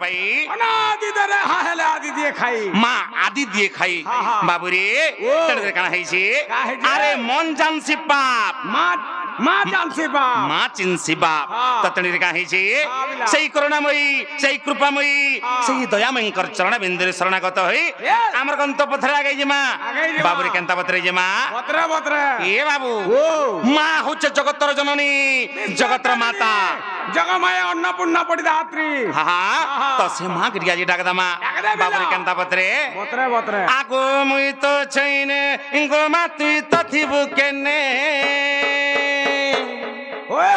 পাই অনাদি ধরে হাহেলে আদি দিয়ে খাই মা আদি দিয়ে খাই বাবুরে তেড়ে কানা হইছে আরে মন জানছি পাপ মা মা জানছি বাপ মা চিনছি বাপ ততণীর কানা হইছে সেই করুণাময়ী সেই কৃপাময়ী সেই দয়াময়ীঙ্কর চরণ বিন্দুরে শরণাগত হই আমার গন্তব্যে আগে যে মা বাবুরে কেনতা পত্রে যে মা বতরে বতরে এ বাবু ও মা হচ্ছে জগতর জননী জগতর মাতা জগমায়া অন্নপূর্ণা পরিদাত্রী হা তো সে মা গিয়া যে ডাকদা মা বাবুরে কেনতা পত্রে বতরে বতরে আগো মুই তো ছইনে গো মা তুই তো থিবু কেনে ওই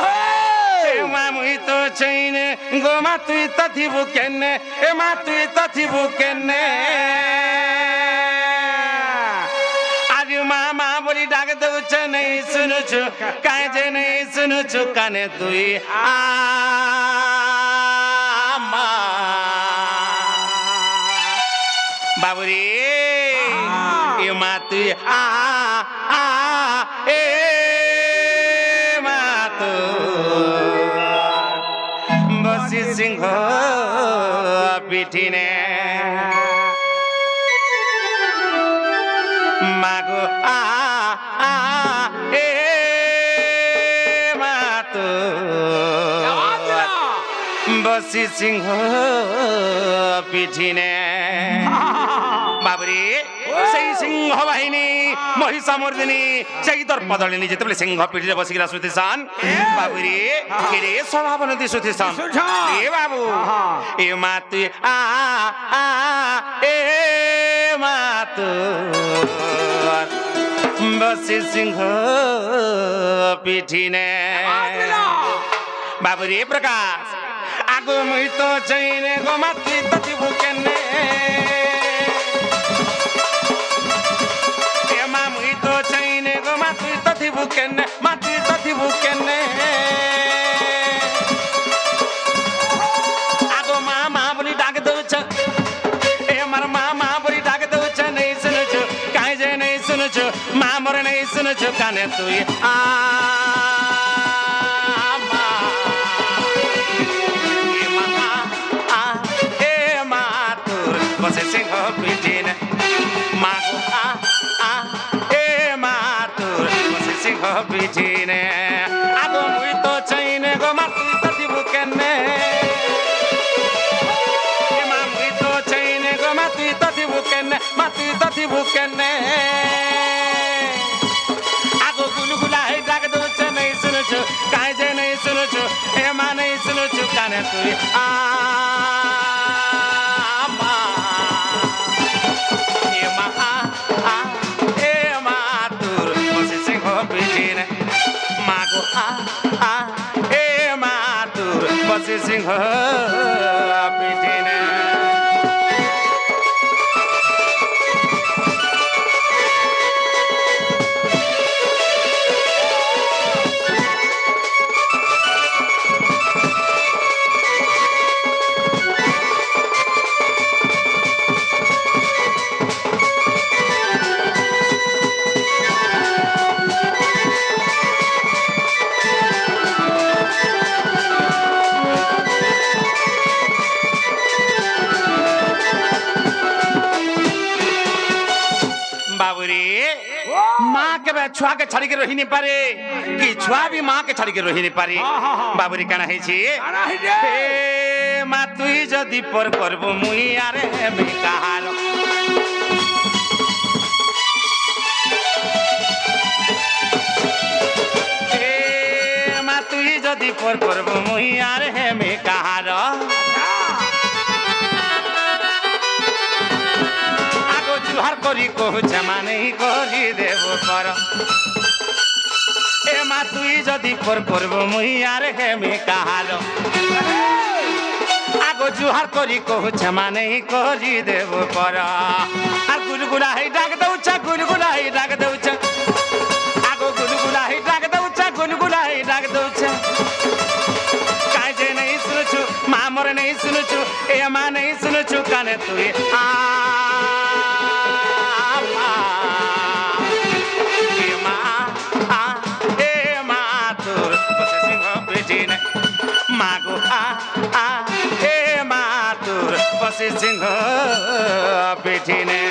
এ মা মুই তো ছইনে গো মা তুই তো থিবু কেনে এ মা তুই তো থিবু কেনে আজ মা মা বলি ডাক দেউছ নেই শুনুছু কায় যে নেই শুনুছু কানে তুই মা বাবুরে এ মা তুই এ মা তো বসি সিংহ পিঠিনে মাগো এ মা তো বসি সিংহ পিঠিনে বাবরে সেই সিংহ বাহিনী মহিষামর্দিনী সেই দর্পদলিনী যেতেবেলে সিংহ পিঠিরে বসিকিরা শুতিছান বাবুরে কেড়ে স্বভাবনদী শুতিছান এ বাবু এ মা তুই এ মা তু বসি সিংহ পিঠিনে বাবুরে প্রকাশ আগো মুই তো চাইনে গো মা তুই তো থিবু কেনে চাইনে গো মা তুই তো থিবু কেনে মা তুই তো থিবু কেনে আগো মা মা বলি ডাক দেউছ এ আমার মা মা বলি ডাক দেউছ নেই শুনুছ কাই যে নেই শুনুছ মা মরে নেই শুনুছ কানে তুই বসে সিংহ পিঠিনে মা গো সিংহ পিঠিনে আগো মুই তো চাইনে গো মা তুই তো থিবু কেনে মা মুই তো চাইনে গো মা তুই তো থিবু কেনে মা তুই তো থিবু কেনে আগো গুলগুলা হে ডাক দেউছ নেই শুনুছু কাই যে নেই শুনুছু এ মা নেই শুনুছু কানে তুই বসে সিংহ পিঠিনে छुआ के छाड़ी के रही नहीं पारे कि छुआ भी माँ के छाड़ी के रही नहीं पारे बाबुरी काना है छी हे माँ तुई जदि पर करबो मुई आरे बेकार हे माँ तुई जदि पर करबो मुई आरे बेकार जुहार करी कहू क्षमा नहीं करी देव कर ए मा तुई जदि पर करबो मुई आरे हेमे काहार आगो जुहार करी कहू क्षमा नहीं करी देव कर आ गुलगुला है डाक दउचा गुलगुला है डाक दउचा आगो गुलगुला है डाक दउचा गुलगुला है डाक दउचा काई जे नहीं सुनछु मा मोर नहीं सुनछु ए मा नहीं सुनछु काने तुई मागो हे मातु বসি সিংহ পিঠিনে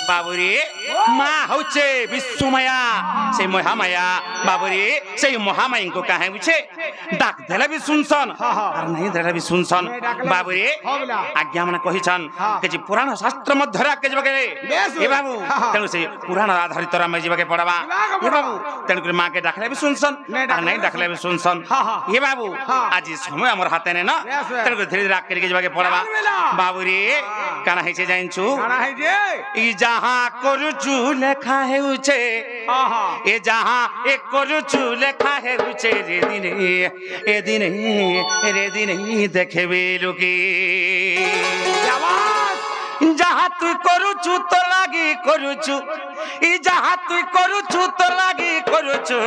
বাবুরে মা হচ্ছে বিশ্বমায়া সেই মহামায়া বাবুরে সেই মহামায়ীଙ୍କୁ কাহে বুঝে ডাক দেলে বি শুনছন আর নাই দেলে বি শুনছন বাবুরে আজ্ঞা মানে কহিছন যে পুরাণ শাস্ত্র মধ্যরে আগে যাবে এ বাবু তেণু সেই পুরাণ আধারিত রামে যাবে পড়াবা এ বাবু তেণু করে মাকে ডাকলে বি শুনছন আর নাই ডাকলে বি শুনছন এ বাবু আজি সময় আমার হাতে নে না তেণু করে ধীরে ধীরে আগে যাবে পড়াবা বাবুরে কানা হইছে জানছু ই যাহা করুচু লেখা হেউছে এ যাহা এ করুচু লেখা হেউছে রে দিনে দেখবে লোকে যাহা তুই করুচু তো লাগি করুচু ই যাহা তুই করুচু তো লাগি করুচু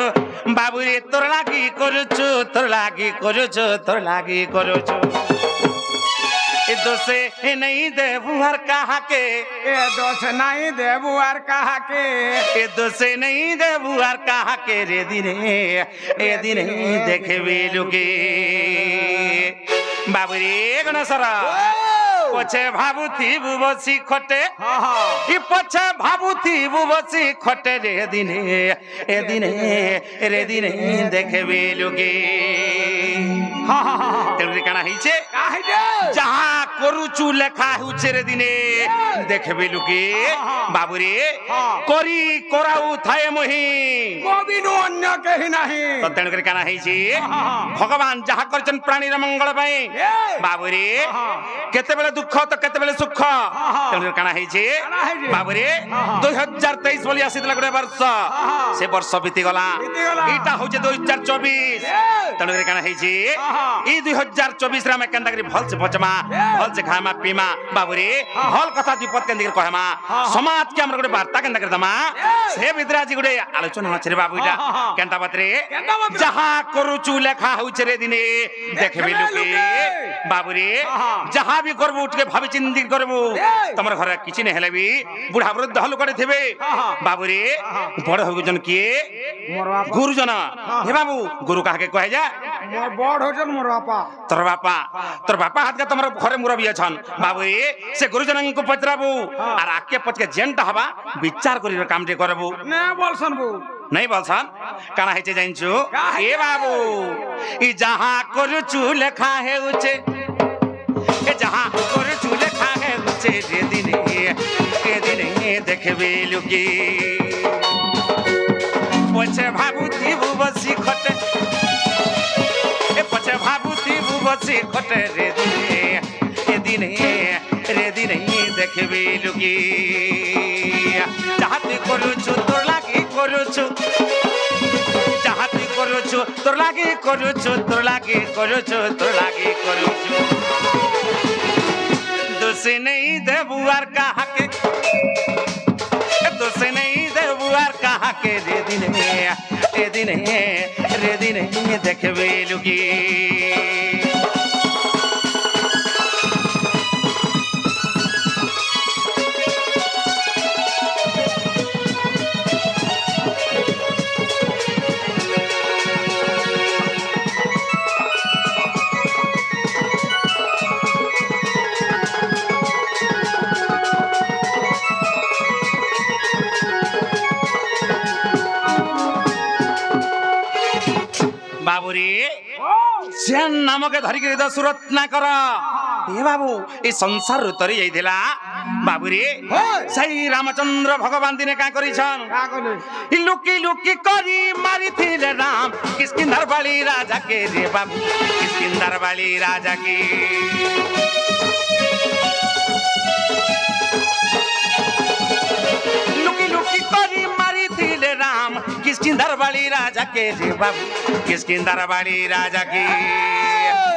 বাবুরে তোর লাগি করুচু তোর লাগি করুচু তোর লাগি করুচু ए दोसे नहीं देबू हर कहा के ए दोष नहीं देबू और कहा के ए दोसे नहीं देबू हर कहा के रे दिने देखबे लोके बाबुरे गणेशरा पछे भाबुथिबु बसी खटे इ पछे भाबुथिबु बसी खटे रे दिने देखबे लोके तेरे काना हिचे जहा করুচু লেখা হচ্ছে রে দিনে দেখবে লোকে বাবুরে করি করাউ থায়ে মহি গোবিনো অন্য কেহি নাহি তো তেণু করে কানা হইছে ভগবান যাহা করছেন প্রাণীর মঙ্গল পাই বাবুরে কেতেবেলে দুঃখ তো কেতেবেলে সুখ তেণু করে কানা হইছে বাবুরে 2023 বলি আসিতলা গোটে বর্ষ সে বর্ষ বিতি গলা এইটা হচ্ছে 2024 তেণু করে কানা হইছে এই 2024 রে আমি কেনতা করি ভলসে বচমা ভলসে খামা পিমা বাবুরে হল কথা বিপদ কেন্দ্র কহমা সমাজ কে আমরা গোটে বার্তা কেনতা করে দমা সে ভিতরে আজি গোটে আলোচনা হচ্ছে রে বাবুইটা কেনতা বাতরে যাহা করুচু লেখা হচ্ছে রে দিনে দেখবে লোকে বাবুরে যাহা বি করবো উঠকে ভাবি চিন্তি করবো তোমার ঘরে কিছু নেই হেলে বি বুড়া বৃদ্ধ হল করে থিবে বাবুরে বড় হইজন কিয়ে গুরুজন হে বাবু গুরু কাহাকে কহে যা মোর বড় হইজন মোর বাপা তোর বাপা হাত কা তোমার ঘরে মুরবি আছন বাবুরে সে গুরুজনଙ୍କୁ পচরাবু আর আকে পচকে জেনটা হবা বিচার করি কামটি করবু না বলছন বউ नहीं बोलसन काना हेचे जाइछु ए बाबू ई जहां करछु लेखा है उचे ए जहां करछु लेखा है उचे रे दिने देखबे लोके पछे भाबुती बसी खटे ए पछे भाबुती बसी खटे रे दिने देखबे लोके जहां तू करछु तोर लागी করুছু যাহা তুই করুছু তোর লাগি করুছু দোষে নেই দেবু আর কাহাকে দোষে নেই দেবু আর কাহাকে রে দিনে দেখবে লুকি বাবুরে সেন নামকে ধরিকি সুরত না কর এ বাবু এই সংসার তরি যাইছিলা বাবুরে সেই রামচন্দ্র ভগবান দিনে কা করিছন লুকি লুকি করি মারিছিলে রাম কিষ্কিন্ধার বালি রাজাকে রে বাবু কিষ্কিন্ধার বালি রাজাকে লুকি লুকি করি মারিছিলে রাম কিষ্কিন্ধার বালি রাজাকে রে বাবু কিষ্কিন্ধার বালি রাজাকে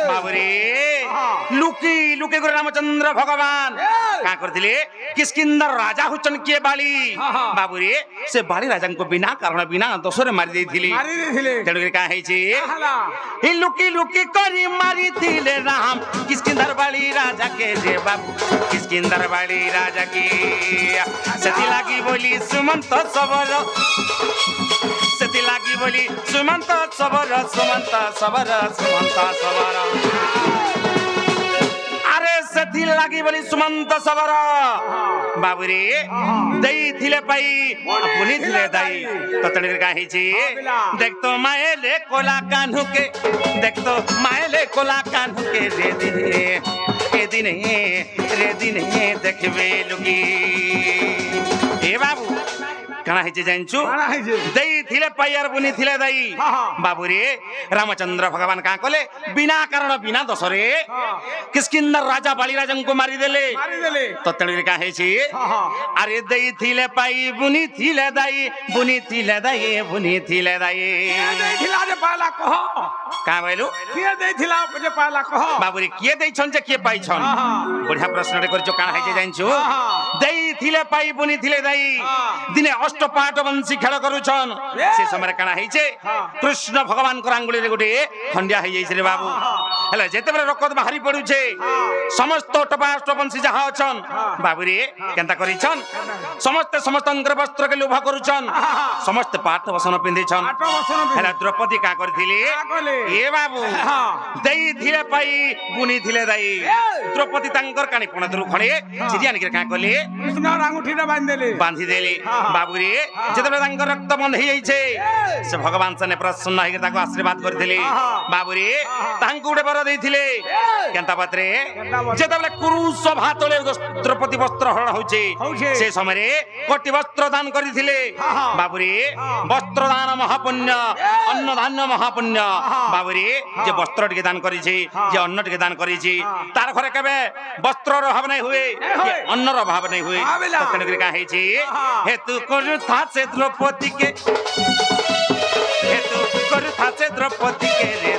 বাবুরে লুকি लुके गुरु रामचंद्र भगवान का करथिले किष्किंधा राजा हुचन किए बाली बाबू रे से बाली राजा को बिना कारण बिना दोषरे मारी देथिली मारी देथिले तेणु का हेछि हला हि लुकी लुकी करी मारी थिले राम किष्किंधा बाली राजा के रे बाबू किष्किंधा बाली राजा की सती लागी बोली सुमंत सबर सती लागी बोली सुमंत सबर सुमंत सबर सुमंत सबर अरे सती लागी बोली सुमंत सबर बाबू रे दई थिले पाई पुनी थिले दाई तो तणिर का हेछि देख तो मायले कोला कान्हू के देख तो मायले कोला कान्हू के रे दिने देखबे लुकी ए बाबू कणा हेछि जानछु काना है दई थिले पायर बुनी थिले दई बाबू रे रामचंद्र भगवान का कले बिना कारण बिना दोष रे किष्किंधा राजा बाली राजा को मारी देले तो तणिर का हेछि अरे दई थिले पाई बुनी थिले दई बुनी थिले दई बुनी थिले दई देथिला जे पाला कह का बोलू किए देथिला जे पाला कह बाबू रे किए देइ छन जे किए पाई छन बढ़िया प्रश्न रे करजो काना हेछि जानछु दई थिले पाई बुनी थिले दई दिने अष्टपाट वंशी खेल करूछन से समय काना हेछे कृष्ण भगवान को आंगुली रे गोटे खंडिया हे जाइछ रे बाबू हला जेते बेले रकत बाहरी पडुछे समस्त अष्टपाट वंशी जहा अछन बाबू रे केनता करिछन समस्त समस्तंकर वस्त्र के लोभा करूछन समस्त पाठ वसन पिंधि छन हला द्रौपदी का करथिले ए बाबू दई थिले पाई बुनी थिले दई द्रौपदी तांकर कानी पण दरु खणे चिरियान के का कले कृष्ण अंगूठी रे बांधी देली बाबू रे जेते तांकर रक्त बंध हे जाइछे से भगवान सने प्रसन्न हे ताको आशीर्वाद करथिले बाबू रे तांको उडे बर देथिले केनता पत्रे जेते बेले कुरु सभा तले द्रौपदी वस्त्र हरण होचे से समय रे कोटि वस्त्र दान करथिले बाबू रे वस्त्र दान महापुण्य अन्न धान्य महापुण्य बाबू रे जे वस्त्र टिके दान करिछि जे अन्न टिके दान करिछि तार घरे केबे वस्त्र रो अभाव नै हुए अन्न रो अभाव नै हुए तने का हेछि हेतु कर था से द्रौपदी के हेतु कर था से द्रौपदी के रे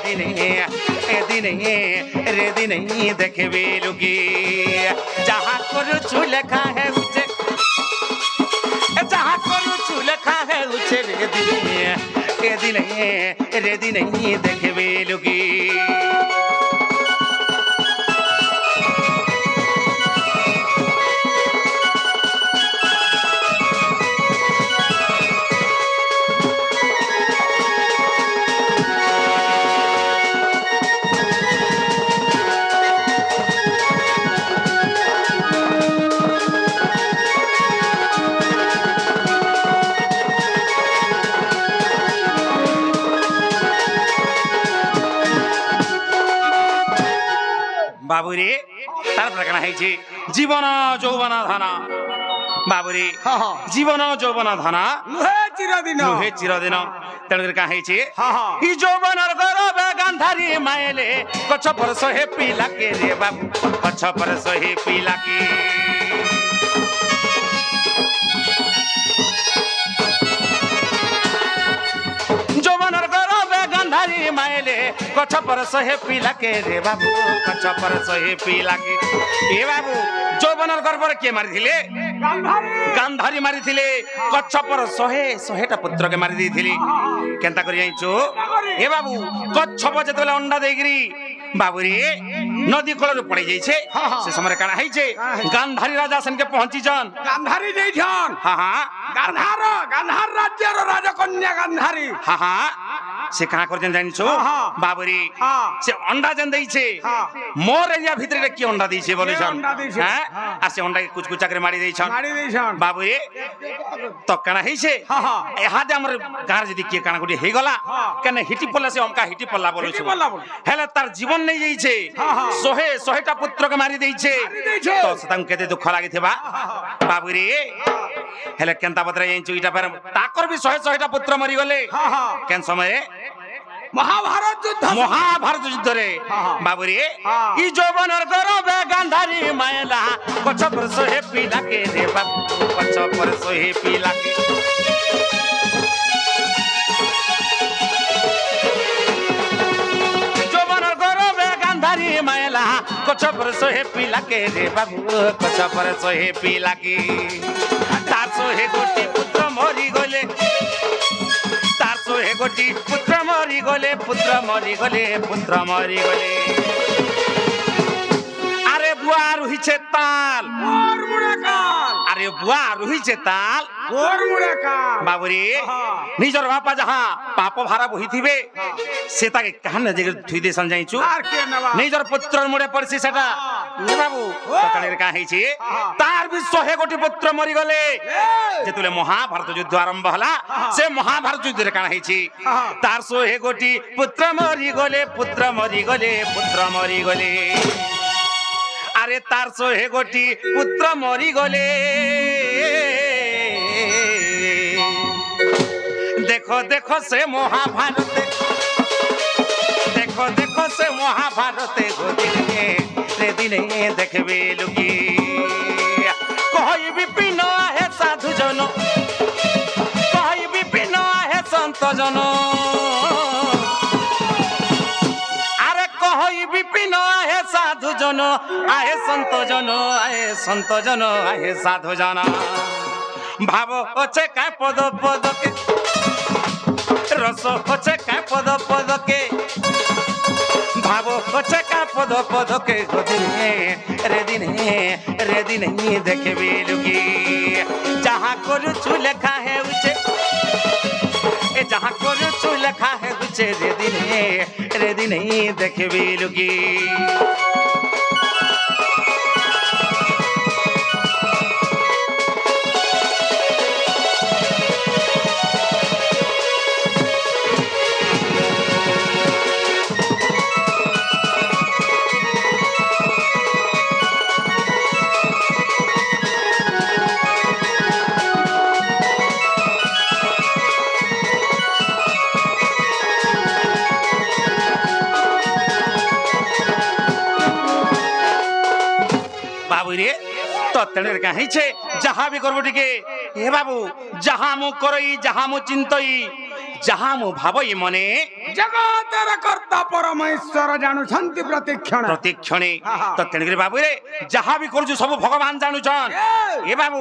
दिने देखबे लुकी जहां कर छु लेखा है उचे जहां कर छु लेखा है उचे रे दिने देखबे लुकी बाबू रे तार प्रकरण है जीवन यौवन धन बाबू रे जीवन यौवन धन नुहे चिरदिन तेणु का है यौवन गौरव गांधारी मायले कछ परस हे पिला के रे बाबू कछ परस हे पिला के यौवन गौरव गांधारी मायले कछ परस हे पिला के रे बाबू कछ परस हे पिला के ए बाबू यौवनर गर्वर के मारी थिले गांधारी मारी थिले कच्छपर 100टा पुत्र के मारी देथिले केनता करि जाइचो ए बाबू कच्छप जेतले अंडा देगिरी बाबू रे नदी कोलर पड़े जाइछे से समय काना हैछे गांधारी राजा सन के पहुंची जन गांधारी जइछन हां गांधार राज्य रो राजा कन्या गांधारी हां से कहा कर जानिछो बाबू रे से अंडा जन दैछे मोर एरिया भीतर रे की अंडा दैछे बोले छन हां आ से अंडा के कुछ कुछ चक्र मारी दैछन बाबू रे तो कना हैछे एहादे हमर गार जदी के कना गुडी हे गला कने हिटी पल्ला से हमका हिटी पल्ला बोले छ हेले तार जीवन नै जाइछे 100टा पुत्र के मारी दैछे तो सतां केते दुख लागि थेबा बाबू रे हेले केनता बतरा जाइछो इटा पर ताकर भी 100टा पुत्र मरि गले केन समय महाभारत युद्ध रे बाबू रे ई यौवनर गौरव गांधारी मायला कछ परस हे पिला के रे बाबू कछ परस हे पिला के यौवनर गौरव गांधारी মায়লা কছ পর সোহে পিলাকে রে বাবু কছ পর সোহে পিলাকে তার সোহে গোটি পুত্র মরি গলে তার সোহে গোটি পুত্র মরি গলে পুত্র মরি গলে পুত্র মরি গলে আরে বুয়া রুহিছে তাল ওর মুড়ে কাল আরে বুয়া রুহিছে তাল ওর মুড়ে কাল বাবুরে নিজর বাপা যাহা পাপ ভারা বহিথিবে সে তাকে কাহানে যে থুই দেশন যাইছু আর কে নেবা নিজর পুত্রর মুড়ে পড়ছি সেটা এ বাবু সকালের কা হইছে তার বি 100 কোটি পুত্র মরি গলে যেতুলে মহাভারত যুদ্ধ আরম্ভ হলা সে মহাভারত যুদ্ধের কাণ হইছে তার 100 কোটি পুত্র মরি গলে পুত্র মরি গলে পুত্র মরি গলে আরে তার 100 কোটি পুত্র মরি গলে দেখো দেখো সে মহাভারতে দেখো দেখো সে মহাভারতে গোদিনে রে দিনে দেখবে লুকি কই বিপিন হে সাধু জন কই বিপিন হে সন্ত জন আরে কই বিপিন হে সাধু জন আহে সন্ত জন আহে সন্ত জন আহে সাধু জন ভাব হচ্ছে কা পদ পদকে রস হচ্ছে কা পদ পদকে ভাব হচ্ছে কা পদ পদকে গদিনে রে দিনে দেখবে লুকি যাহা করুছু লেখা হেউছে এ যাহা করুছু লেখা হেউছে রে দিনে দেখবে লুকি বাবুরে তত্ত্বের কাহিছে যাহা বি করব টিকে হে বাবু যাহা মু করই যাহা মু চিন্তই যাহা মু ভাবই মনে জগতের কর্তা পরমেশ্বর জানুছন্তি প্রতিক্ষণ প্রতিক্ষণে তত্ত্বের বাবুরে যাহা বি করছু সব ভগবান জানুছন এ বাবু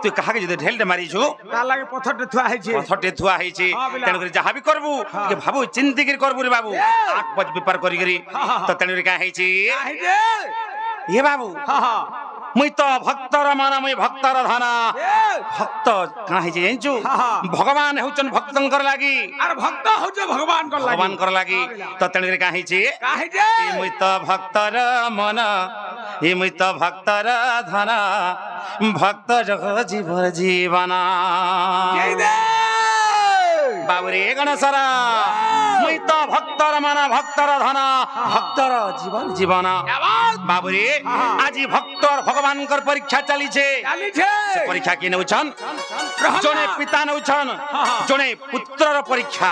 তুই কাহাকে যদি ঢেলতে মারিছু তার লাগে পথরটে থুয়া হইছে পথরটে থুয়া হইছে তেণু করে যাহা বি করবু কে ভাবু চিন্তি করে করবু রে বাবু আক পজ বিপার করি করি তত্ত্বের কা হইছে এ বাবু মুই তো ভক্তর মানা মুই ভক্তর ধনা ভক্ত কাঁ হইছে জানিছু ভগবান হেউচন ভক্তঙ্কর লাগি আর ভক্ত হচ্ছে ভগবান কর লাগি ভগবান কর লাগি তো তেণুকরি কাঁ হইছে কাহিছে এ মুই তো ভক্তর মন এ মুই তো ভক্তর ধনা ভক্ত জগ জীবন জীবনা জয় দে বাবুরে গণেশরা মুই তো ভক্তর মানা ভক্তর ধনা ভক্তর জীবন জীবনা বাবুরে আজি ভক্তর ভগবানকর পরীক্ষা চালিছে চালিছে পরীক্ষা কি নেউছন জনে পিতা নেউছন জনে পুত্রর পরীক্ষা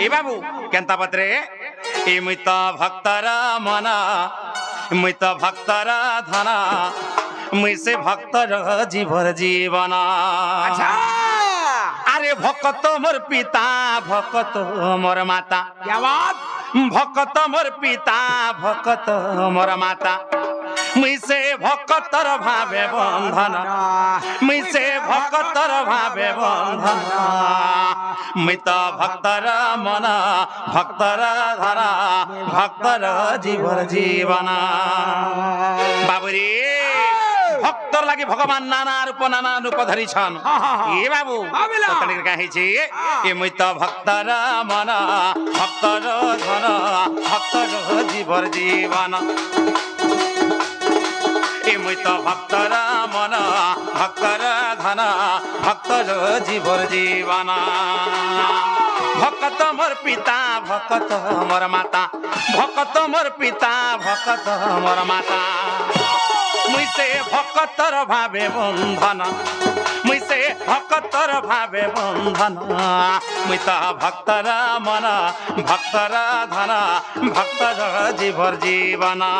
এ বাবু কেন্তা পত্রে এ মুই তো ভক্তর মনা মুই তো ভক্তর ধনা মুই সে ভক্তর জীবন জীবনা আচ্ছা আরে ভকত মোর পিতা ভকত মোর মাতা क्या बात ভকত মোর পিতা ভকত মোর মাতা মুই সে ভকতর ভাবে বন্ধন মুই সে ভকতর ভাবে বন্ধন মুই তো ভক্তর মন ভক্তর ধরা ভক্তর জীবন জীবনা বাবুরে ভক্তর লাগি ভগবান নানা রূপ ধরিছন এ বাবু ততনির কাহিছে এ মুই তো ভক্তর মন ভক্তর ধন ভক্তর জীবন জীবন এ মুই তো ভক্তর মন ভক্তর ধন ভক্তর জীবন জীবন ভকত মোর পিতা ভকত মোর মাতা ভকত মোর পিতা ভকত মোর মাতা মুই সে ভকতর ভাবে বন্ধন মুই সে ভকতর ভাবে বন্ধন মুই তো ভক্তর মন ভক্তর ধন ভক্তর জীবর জীবনা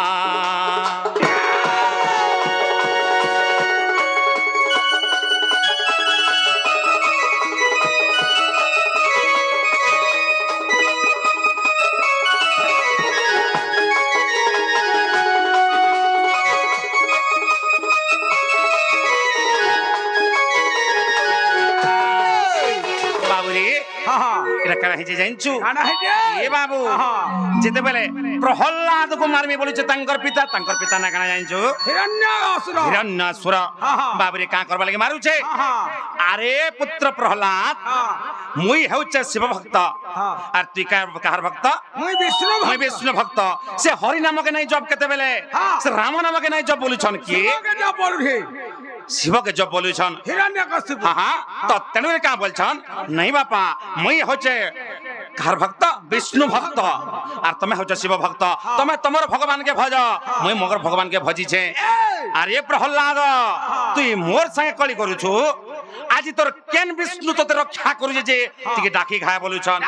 କାଣା ହେଇଛି ଜାଣିଛୁ କାଣା ହେଇଛି ଏ ବାବୁ ଯେତେବେଳେ ପ୍ରହଲ୍ଲାଦକୁ ମାରମି ବୋଲୁଛେ ତାଙ୍କର ପିତା ନା କାଣା ଜାଣିଛୁ ହିରଣ୍ୟାସୁର ହିରଣ୍ୟାସୁର ବାବୁରେ କାଁ କରବା ଲାଗି ମାରୁଛେ ଆରେ ପୁତ୍ର ପ୍ରହଲ୍ଲାଦ ମୁଇଁ ହେଉଛେ ଶିବ ଭକ୍ତ আর তুই কাহার ভক্ত মুই বিষ্ণু ভক্ত সে হরি নামকে নাই জপ কেতেবেলে সে রাম নামকে নাই জপ বলুছন কি শিবকে জপ বলুছন হিরণ্যকশিপু তো তেণু কা বলছন নাই বাপা মুই হচ্ছে কাহার ভক্ত বিষ্ণু ভক্ত আর তুমি হচ্ছে শিব ভক্ত তুমি তোমার ভগবানকে ভজ মুই মগর ভগবানকে ভজিছে আর এ প্রহ্লাদ তুই মোর সঙ্গে কলি করুছু আজি তোর কেন বিষ্ণু তোতে রক্ষা করুছে যে তুই ডাকি খায় বলুছন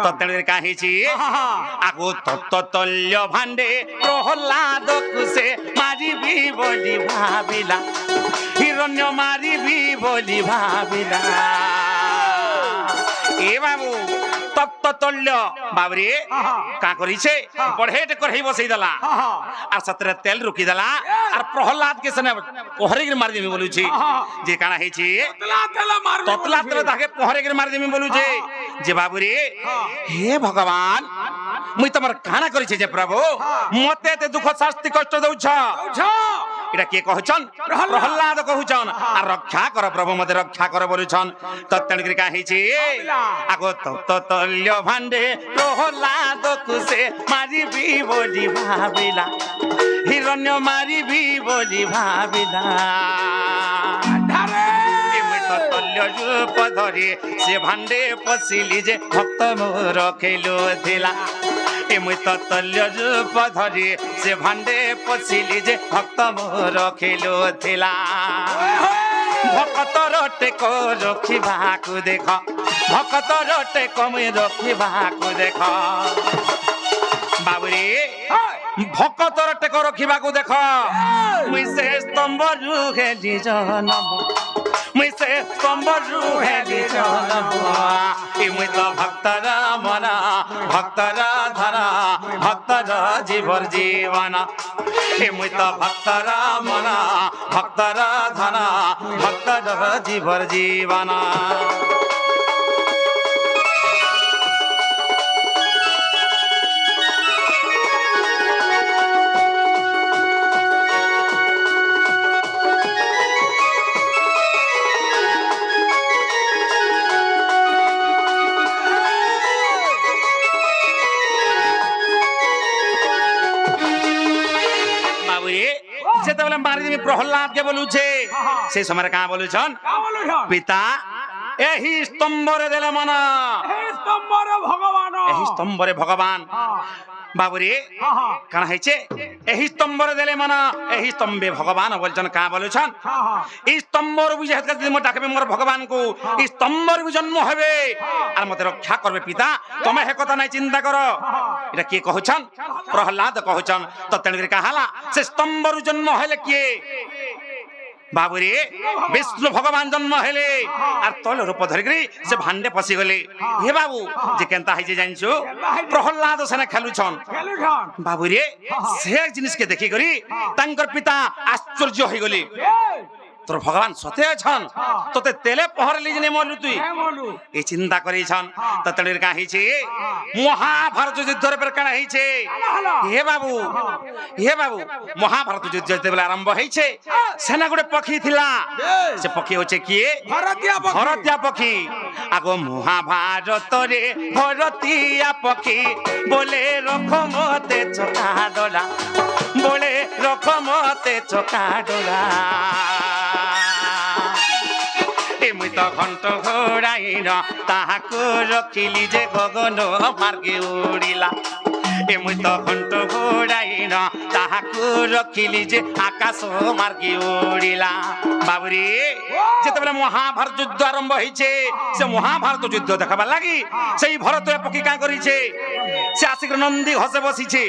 তো তেণু কা হইছি আগো তত্তল্য ভান্ডে প্রহ্লাদ কুসে মারিবি বলি ভাবিলা হিরণ্য মারিবি বলি ভাবিলা এ বাবু তত্তল্য বাবরে কা করিছে বড়েটে কড়াই বসাই দেলা আর সতরে তেল রুকি দেলা আর প্রহ্লাদ কে সনে পহরেগির মারি দেমি বলুছি যে কানা হইছে ততলা তেল তাকে পহরেগির মারি দেমি বলুছে যে বাবুরে হে ভগবান মুই তোমার কানা করিছে যে প্রভু মতে এতে দুঃখ শাস্তি কষ্ট দউছ এটা কে কহুছন প্রহ্লাদ কহুছন আর রক্ষা কর প্রভু মতে রক্ষা কর বলুছন তত্তণিক কা হইছে আগো তত্তল্য ভান্ডে প্রহ্লাদ কুসে মারিবি বলি ভাবিলা হিরণ্য মারিবি বলি ভাবিলা তত্তল্য রূপ ধরে সে ভান্ডে পশিলি যে ভক্ত মোর খেলো দিলা মুই তত্তল্য রূপ ধরে সে ভান্ডে পশিলি যে ভক্ত মোর খেলো দিলা ভক্তর টেক রখিবাকু দেখ ভক্তর টেক মুই রখিবাকু দেখ বাবুরে ভক্তর টেক রখিবাকু দেখ মুই সে স্তম্ভ রুহেলি জনম মুই সে স্তম্ভ রুহেলি জনম মুই তো ভক্তর মনা ভক্তর ধরা ভক্তর জীবর জীবন মুই তো ভক্তর মনা ভক্তর ধরা ভক্তর জীবর জীবন যেতবেলে মারিদেবী প্রহ্লাদ কে বলুছে সেই সময় কা বলুছন পিতা এহি স্তম্ভরে দেলে মনা এহি স্তম্ভরে ভগবান বাবুরে কানা হইছে এহি স্তম্ভরে দেলে মনা এহি স্তম্ভে ভগবান বলছন কা বলুছন এই স্তম্ভর বুঝে হাত যদি মো ডাকবে মোর ভগবান কো এই স্তম্ভর জন্ম হবে আর মতে রক্ষা করবে পিতা তুমি হে কথা নাই চিন্তা করো এটা কে কহুছন প্রহ্লাদ কহুছন তো তেণু কাহালা সে স্তম্ভর জন্ম হলে কে বাবুরে বিষ্ণু ভগবান জন্ম হেলে আর তল রূপ ধরিকি সে ভান্ডে পশি গলে হে বাবু যে কেনতা হইছে জানছো প্রহ্লাদ সেনা খেলুছন বাবুরে সে জিনিসকে দেখি করি তাঙ্কর পিতা আশ্চর্য হই গলি তোর ভগবান সতে আছন তোতে তেলে পহরলি জনে মলু তুই এই চিন্তা করিছন ততড়ির কা হইছে মহাভারত যুদ্ধের পর কানা হইছে হে বাবু মহাভারত যুদ্ধ যেতেবেলে আরম্ভ হইছে সেনা গুড়ে পক্ষী থিলা সে পক্ষী হচ্ছে কি ভরতিয়া পক্ষী আগো মহাভারত রে ভরতিয়া পক্ষী বলে রখো মতে চকা ডোলা বলে রখো মতে চকা ডোলা মুই তো ঘন্ট ঘোড়াইন তাহাকু রখিলি যে গগন মার্গে উড়িলা মুই তো ঘন্ট ঘোড়াইন তাহাকু রখিলি যে আকাশ মার্গে উড়িলা বাবুরে যেতবেলে মহাভারত যুদ্ধ আরম্ভ হইছে সে মহাভারত যুদ্ধ দেখাবার লাগি সেই ভরত পক্ষী কা করিছে সে আসিক নন্দী ঘষে বসিছে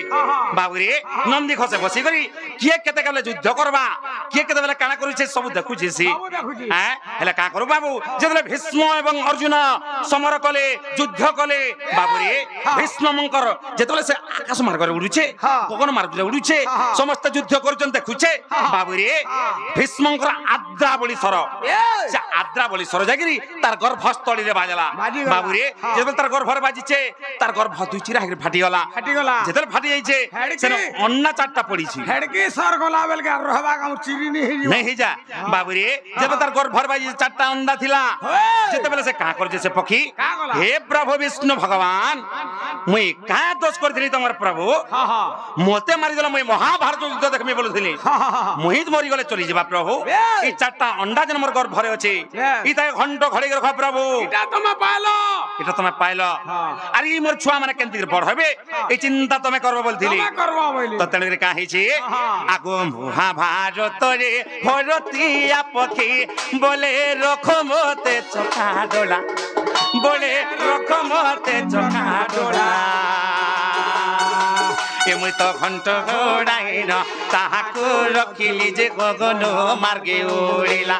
বাবুরে নন্দী ঘষে বসি করি কিয়ে কেতে গেলে যুদ্ধ করবা কিয়ে কেতে বেলে কানা করিছে সব দেখুছি সি হ্যাঁ হেলে কা করু বাবু যেতবেলে ভীষ্ম এবং অর্জুন সমর কলে যুদ্ধ কলে বাবুরে ভীষ্মঙ্কর যেতবেলে সে আকাশ মার্গরে উড়ুছে গগন মার্গরে উড়ুছে সমস্ত যুদ্ধ করছেন দেখুছে বাবুরে ভীষ্মঙ্কর আদ্রা বলি সর সে আদ্রা বলি সর যাগিরি তার গর্ভস্থলীরে বাজলা বাজিগলা। বাবুরে যেতেବେଳେ তার গর্ভরে বাজিছে তার গর্ভ দুই চিরা হেগিরি ফাটিগলা ফাটিগলা যেতেବେଳେ ফাটি যাইছে হেডকি। সেন অন্না চারটা পড়িছি হেডকি সর গলা বেলকে আর রহবা কাম চিরিনি হেই নাই হেই যা বাবুরে যেতেବେଳେ তার গর্ভরে বাজি চারটা অন্ডা থিলা যেতেବେଳେ সে কাঁ করছে সে পক্ষী কাঁ কলা? হে প্রভু বিষ্ণু ভগবান মুই কাঁ দোষ করছিলি তোমার প্রভু হ্যাঁ হ্যাঁ মতে মারিদেলা মুই মহাভারত যুদ্ধ দেখমি বলুছিলি মুহিত মরি গলে চলি যাবা প্রভু Yes. এই চারটা অন্ডা যেন মোর গর্ভরে আছে Yes. ই তাই ঘন্ট ঘড়ি রখ প্রভু এটা তুমি পাইলো এটা তুমি পাইল হ্যাঁ। আর এই মোর ছুয়া মানে কেমতি করে বড় হবে এই চিন্তা তুমি করব বলছিলি তুমি করবা বইলি তো তেণুকরি কাঁ ହେଇଛି হ্যাঁ। আগো মহাভারତରେ ভরতীয়া পক্ষী বলে রখ মতে চকা ডোলা বলে রখ মতে চকা ডোলা এমুই তো ঘন্ট ঘোড়াইন তাহাকু রখিলি যে গগন মার্গে উড়িলা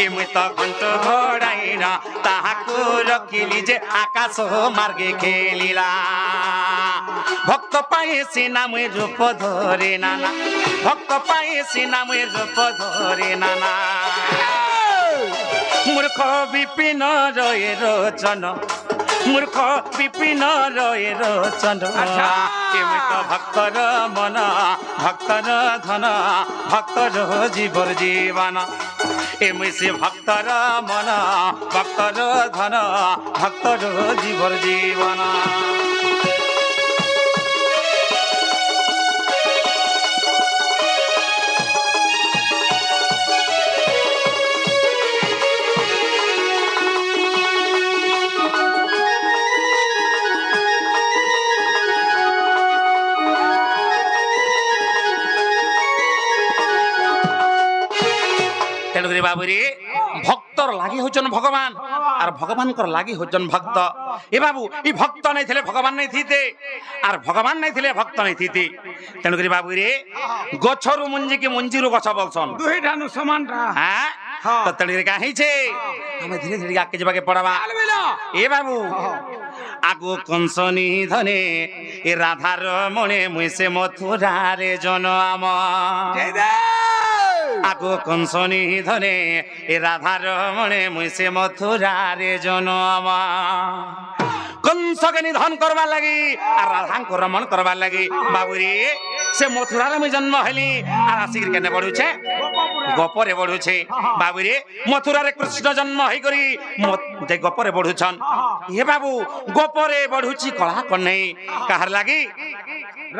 এমুই তো ঘন্ট ঘোড়াইন তাহাকু রখিলি যে আকাশ মার্গে খেলিলা ভক্ত পাইছি নামে রূপ ধরে নানা ভক্ত পাইছি নামে রূপ ধরে নানা মূর্খ বিপিন রয়ে রোচন মূর্খ বিপিন রয়ে রোচন আচ্ছা। এমনি তো ভক্তর মন ভক্তর ধন ভক্তর জীবর জীবন এমনি সে ভক্তর মন ভক্তর ধন ভক্তর জীবর জীবন তেণুকরি বাবুরে ভক্তর লাগি হচ্ছেন ভগবান আর ভগবানকর লাগি হচ্ছেন ভক্ত এ বাবু এই ভক্ত নাই থিলে ভগবান নাই থিতে আর ভগবান নাই থিলে ভক্ত নাই থিতে তেণুকরি বাবুরে গছরু মঞ্জিকে মঞ্জিরু গছ বলছন দুইটাनु সমানটা হ্যাঁ হ্যাঁ। তো তেণুকরি কাঁ ହେଇছে আমি ধীরে ধীরে আগে যাবাকে পড়াবা আলবিলা এ বাবু আগো কংসনি ধনে এ রাধার মনে মুইসে মথুরারে জনম জয় দে আগো কংসনি ধনে এ রাধার মনে মুইসে মথুরারে জনম কংসকে নিধন করবার লাগি আর রাধাঙ্ক রমণ করবার লাগি বাবুরে সে মথুরারে মুই জন্ম হলি আর আসিকি কেনে বড়ুছে গপরে বড়ুছে বাবুরে মথুরারে কৃষ্ণ জন্ম হই করি যে গপরে বড়ুছন হে বাবু গপরে বড়ুছি কলা কন্যাই কাহার লাগি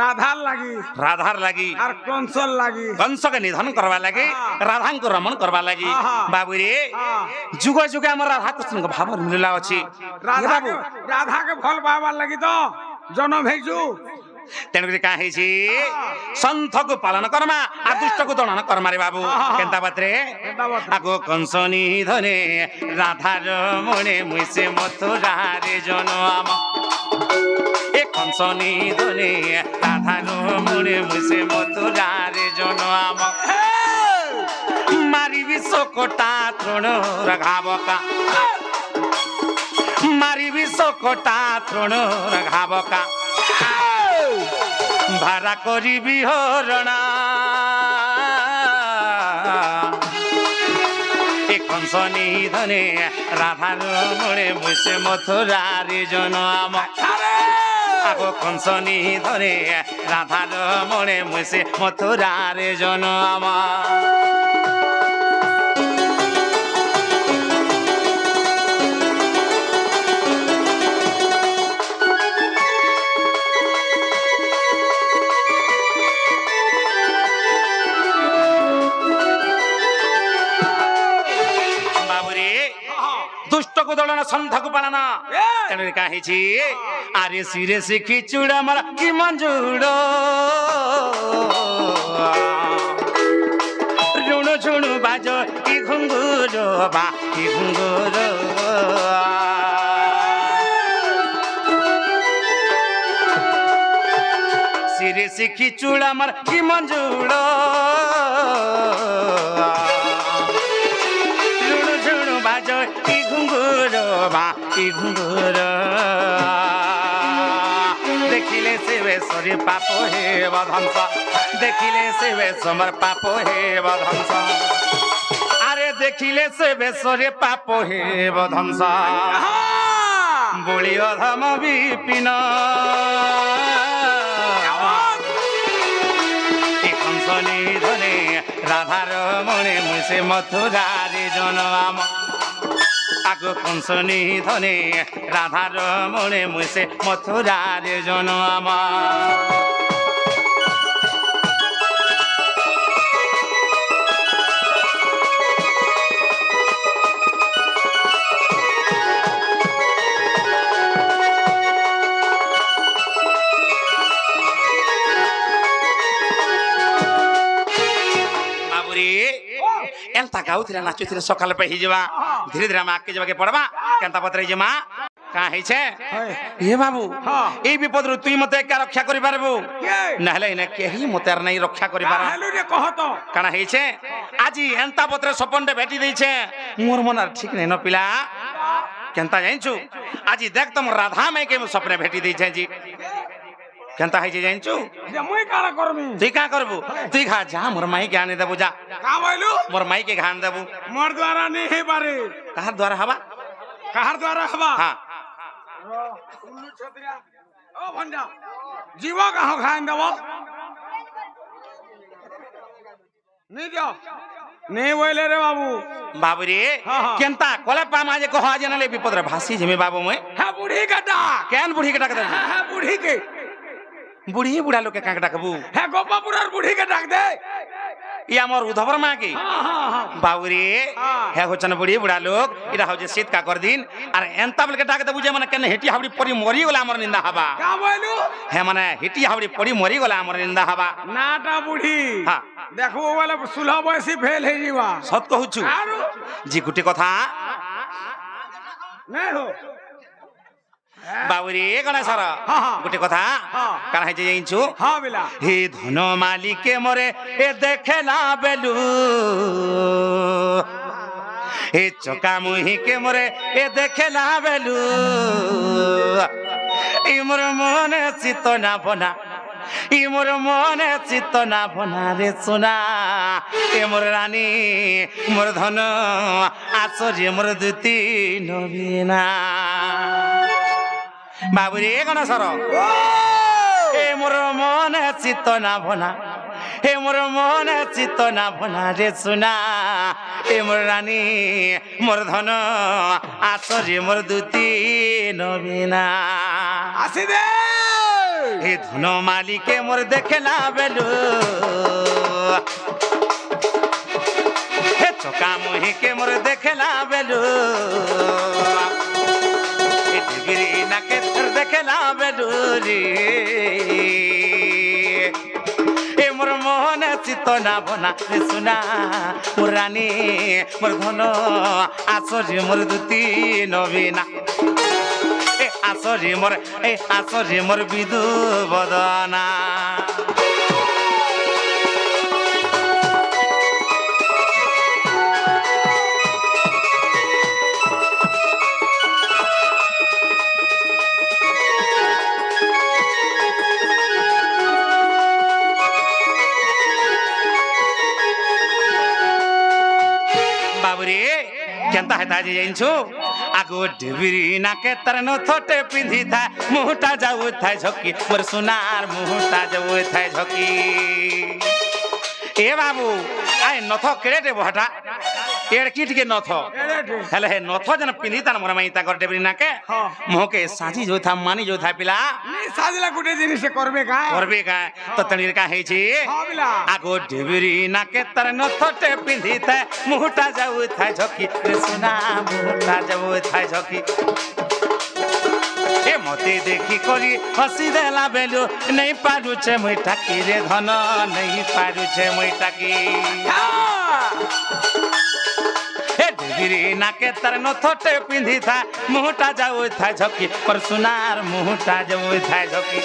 রাধার লাগি রাধার লাগি আর কনসল লাগি কংসকে নিধন করবার লাগি রাধাঙ্ক রমণ করবার লাগি বাবুরে হ্যাঁ। যুগে যুগে আমার রাধা কৃষ্ণଙ୍କ ভাব মিলা ଅଛି হে বাবু রাধাকে ফল পাবার লাগি তো জন্ম হেইছু তেণুকরি কাঁ ହେଇଛି ସନ୍ଥକୁ ପାଳନ କର୍ମା ଆଉ ଦୁଷ୍ଟକୁ ଦଳନ କର୍ମାରେ ବାବୁ କେନ୍ତା ବାତ୍ରେ ଆଗୋ କଂସନି ଧନେ ରାଧାର ମଣେ ମୁଇସେ ମଥୁରାରେ ଜନମ এ কংসনি ধনে রাধার মনে মুসে মথুরারে জনম মারিবি শোকটা তৃণ রাঘাবকা মারিবি শোকটা তৃণ রাঘাবকা ভাড়া করিবি হরণা এ কংসনি ধনে রাধার মনে মুসে মথুরারে জনম আগো কংসনি ধরে রাধার মনে মুসে মথুরারে জনম বাবুরে দুষ্টକୁ ଦଳନ ସନ୍ଥକୁ ପାଳନ ତେଣୁ କାଁ ହେଇଛି ଆରେ ଶିରେ ଶିଖି ଚୁଡ଼ା ମର କି ମଞ୍ଜୁଡ଼ ରୁଣ ଝୁଣୁ ବାଜ କି ଘୁଙ୍ଗୁର ବା କି ଘୁଙ୍ଗୁର ଶିରେ ଶିଖି ଚୁଡ଼ା ମର କି ମଞ୍ଜୁଡ଼ বাজ কি ঘুঙ্গুর বা কি ঘুঙ্গুর দেখিলে সে বেশরে পাপ হেব ধ্বংস দেখিলে সে বেশমর পাপ হেব ধ্বংস আরে দেখিলে সে বেশরে পাপ হেব ধ্বংস বলি অধম বিপিন কংস নিধনে রাধার মনে মুসে মথুরারে জনম আগো কংস নিধনে রাধার মনে মুসে মথুরারে জনম एंता गाउथिला नाचुथिला सकाल पे हिजवा धीरे धीरे हम आके जबके पड़बा केंता पत्रे जे मां का है छे हे बाबू ए विपद रु तुई मते का रक्षा करि पारबो नहले ने केही मते नहीं रक्षा करि पारा हेलो रे कह तो काना है छे आजी एंता पत्रे सपन दे भेटी दै छे मोर मन ठीक नै न पिला केंता जाइछु आजी देख तुम राधा में के सपने भेटी दै छे जी केंता है जे जाइछु जे मुई काला करमी तुई का करबो तुई खा जा मोर माई के आने देबो जा का बोलू मोर माई के घान देबो मोर द्वारा नहीं है बारे कहार द्वारा हवा कहार द्वारा हवा हां उल्लू छतरिया ओ भंडा जीवा कहां खान देबो नहीं दियो नहीं बोले रे बाबू बाबू रे केंता कोले पा माजे को हाजे नले विपद रे भासी जमे बाबू मैं है बूढ़ी कटा केन बूढ़ी के डाक दे है बूढ़ी के बूढ़ी बुढ़ा लोग के काक डाकबू है गोपापुरार बूढ़ी के डाक दे या मोर उधवर मां की हां बाबू रे है होचन बूढ़ी बुढ़ा लोग इरा हो जे शीत का कर दिन अरे एंता बल के डाक दे बुझे माने केन हेटी हावड़ी परी मरी गला हमर निंदा हवा का बोलू है माने हेटी हावड़ी परी मरी गला हमर निंदा हवा नाटा बूढ़ी हां देखो वाला सुलह बयसी भेल है जीवा सत कहूछु जी गुटी कथा नहीं हो बाबूरी गणेश सर गोटे कथा काना है जे जाइछु हां बिला हे धन मालिक मोरे ए देखेला बेलू हे चका मुही के मोरे ए देखेला बेलू ई मोर मन चित ना बना ई मोर मन चित ना बना रे सुना ए मोर रानी मोर धन आश्चर्य मोर दुती नवीना बाबूरे गण सर हे मोर मन चित ना भना हे मोर मन चित ना भना रे सुना हे मोर रानी मोर धन आश्चर्य मोर दुती नवीना आसी दे हे धन मालिके मोर देखेला बेलू हे चका मुही के मोर देखेला बेलू गिरी ना के देखेला बेलूरी ए मोर मोहन चित ना बना रे सुना मोर रानी मोर घन आश्चर्य मोर दुती नवीना ए आश्चर्य मोर विदु बदना केंता है ताजे जाइछु आगो डिबरी ना के तरनो थोटे पिंधी था मुहटा जाऊ था झोकी मोर सुनार मुहटा जाऊ था झोकी ए बाबू आय नथ केड़े दे बहटा एड़ कीट के नथ हेले हे नथ जन पिंधी तान मोर माई ता कर डिबरी ना के मोह के साजी जो था मानी जो था पिला नी साजला गुटे जिनिस से करबे का तो तणीर का है छी हां बिला आगो डिबरी ना के तरनो थोटे पिंधी था मुहटा जाऊ था झोकी रे सुना मुहटा जाऊ था झोकी ए मते देखी करी हसी देला बेलू नहीं पारू छे मुई टाकी रे धन नहीं पारू छे मुई टाकी ए डिबरी ना के तरनो थोटे पिंधी था मुहटा जाऊ था झोकी पर सुनार मुहटा जाऊ था झोकी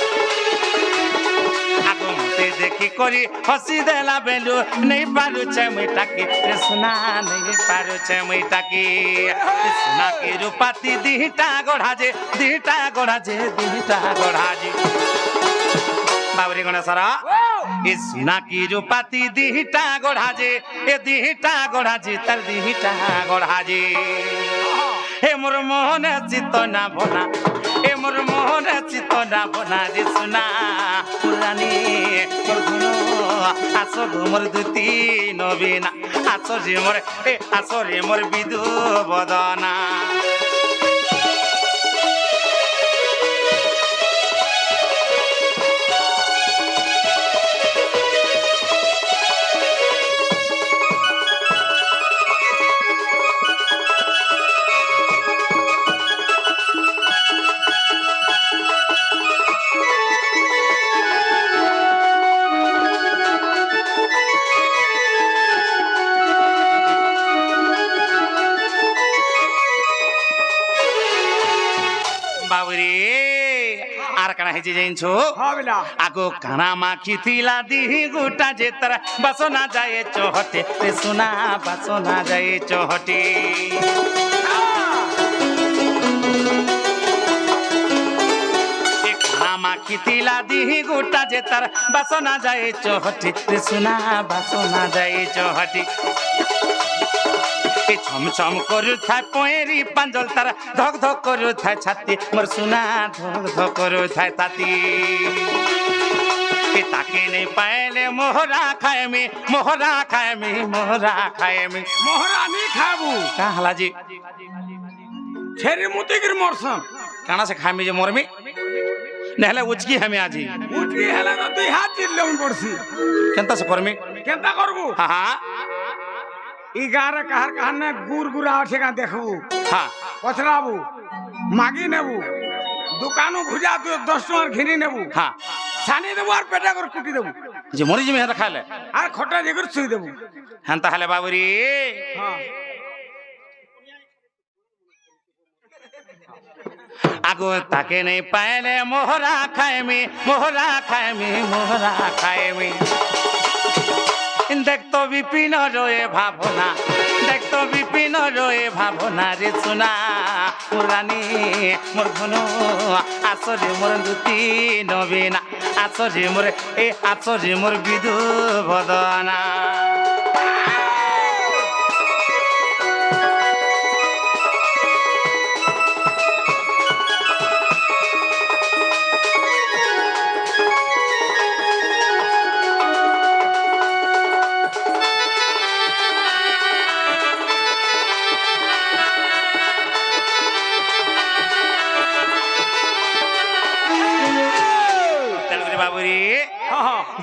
आगो मते देखी करी हसी देला बेलू नहीं पारू छे मुई टाकी रे सुना नहीं पारू छे मुई टाकी सुना के रूपाती दीटा गढ़ा जे ବାବୁରି ଗଣେଶର ଏ ସୁନା କି ରୂପାତି ଦିହିଟା ଗଢାଜେ ଏ ଦିହିଟା ଗଢାଜେ ତାର ଦିହିଟା ଗଢାଜେ ଏ ମୋର ମୋହନ ଚିତ ନା ବନା ଏ ମୋର ମୋହନ ଚିତ ନା ବନା ରେ ସୁନା ପୁରାଣୀ ମୋର ଗୁଣ ଆସ ମୋର ଦୁତି ନବୀନା ଆସ ରେ ମୋର ଏ ଆସ ରେ ମୋର ବିଦୁ ବଦନା आगो काना माखी थिला दिही गुटा जे तर बसना जाए चोहटे रे सुना बसना जाए चोहटे काना माखी थिला दिही गुटा जे तर बसना जाए चोहटे रे सुना बसना जाए चोहटे छम छम करू था पोएरी पांजल तारा धक धक करू था छाती मोर सुना धक धक करू था छाती ताके नहीं पाएले मोहरा खाए में मोहरा खाए में मोहरा खाए में मोहरा नहीं खाबू का हला जी छेरी मुती गिर मोरसन काना से खाए में जे मोर में नहले उचकी हमें आजी उचकी हला तो दुई हाथ चिर लेउन पड़सी केंता से करमी केंता करबू हां हां ई गारे कहर कहने गुर गुरा ठेका देखबू हां पछराबू मागी नेबू दुकानो भुजा तो 10 टका घिनी नेबू हां छानी देबू और पेटा कर कुटी देबू जे मोरी जी में हेता खाले और खोटा जेगर सुई देबू हंता हले बाबूरी हां आगो ताके नहीं पाएले मोहरा खाए में मोहरा खाए में मोहरा खाए में देख तो विपिन रोए भावना देख तो विपिन रोए भावना रे सुना पुरानी मोर धनु आसरे मोर दुती नबीना आसरे मोर ए आसरे मोर विदु बदना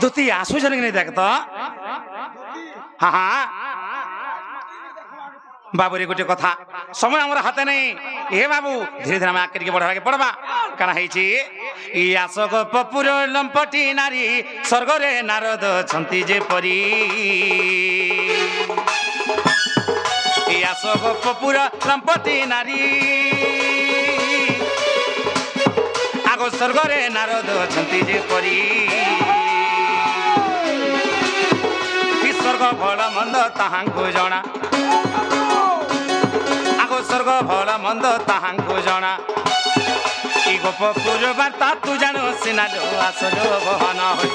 दुती आसु जन नहीं देखता हाँ हाँ बाबूरी गोटे कथा समय आमर हाथे नहीं हे बाबू धीरे धीरे आगे के बढ़ा के पड़वा काना है आसक पपुर लंपटी नारी स्वर्ग रे नारद छंती जे परी आसक पपुर लंपटी नारी आगो स्वर्ग रे नारद छंती जे परी स्वर्ग भल मंद ताहांकु जना आगो स्वर्ग भल मंद ताहांकु जना ई गोपपुर वार्ता तू जानो सिना जो आसरो बहन होई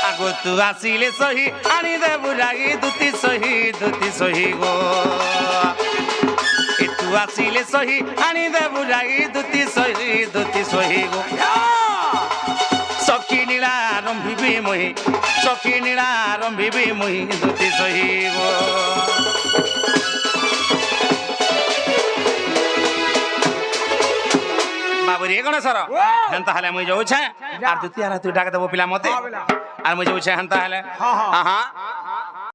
आगो तू आसिले सही आनी देबु रागी दुती सही गो ए तू आसिले सही आनी देबु रागी दुती सही गो सखी नीला रंभिबी मोहि सखी नीला रंभिबी मोहि दुती सही गो बाबूरी गणेशर हेंता हले मुई जाऊ छे आ दुतिया तू डाक देबो पिला मते आ मुई जाऊ छे हेंता हले हां हां